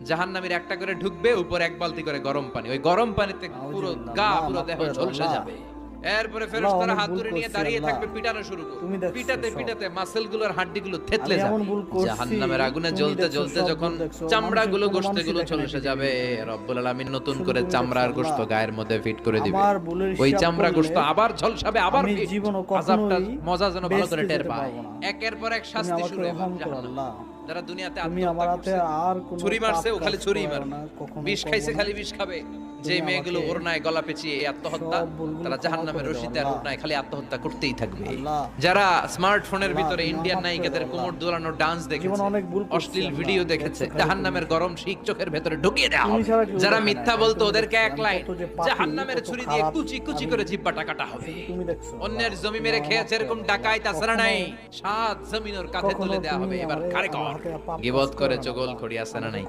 জাহান্নামীর একটা করে ঢুকবে, উপর এক বালতি করে গরম পানি, ওই গরম পানিতে পুরো গা পুরো দেহ ঝলসে যাবে। এরপরে ফেরেশতারা হাত ধরে নিয়ে দাঁড়িয়ে থাকবে, পিটানো শুরু করবে, পিটাতে পিটাতে মাসেলগুলোর হাড্ডিগুলো থেতলে যাবে। জাহান্নামের আগুনে জ্বলতে জ্বলতে যখন চামড়াগুলো গোশতগুলো ঝলসে যাবে, রব্বুল আলামিন নতুন করে চামড়ার গোশত গায়ের মধ্যে ফিট করে দিবে। ওই চামড়া গোশত আবার ঝলসাবে, আবার ফিট। আযাবটা মজা যেন ভালো করে টের পায়। একের পর এক শাস্তি শুরু হবে জাহান্নাম। যারা দুনিয়াতে আত্মহত্যা করছে, ছুরি মারছে ও খালি ছুরি মারবে, বিষ খাইছে খালি বিষ খাবে। যে মেয়েগুলো ওড়নায় গলা পেঁচিয়ে আত্মহত্যা, তারা জাহান্নামের রশিতে আর ওড়নায় খালি আত্মহত্যা করতেই থাকবে। যারা স্মার্টফোনের ভিতরে ইন্ডিয়ান নায়িকাদের কোমর দোলানোর ডান্স দেখেছে, অশ্লীল ভিডিও দেখেছে, জাহান্নামের গরম শিক চোখের ভেতরে ঢুকিয়ে দেওয়া হবে। যারা মিথ্যা বলতো ওদেরকে এক লাইন জাহান্নামের ছুরি দিয়ে কুচি কুচি করে জিহ্বাটা কাটা হবে। অন্যের জমি মেরে খেয়েছে এরকম ডাকাইত আসরা নাই, সাত জমিনের কাঁধে তুলে দেওয়া হবে। এবার কারে কর গিবত করে চগল খড়ি আছে না নাই?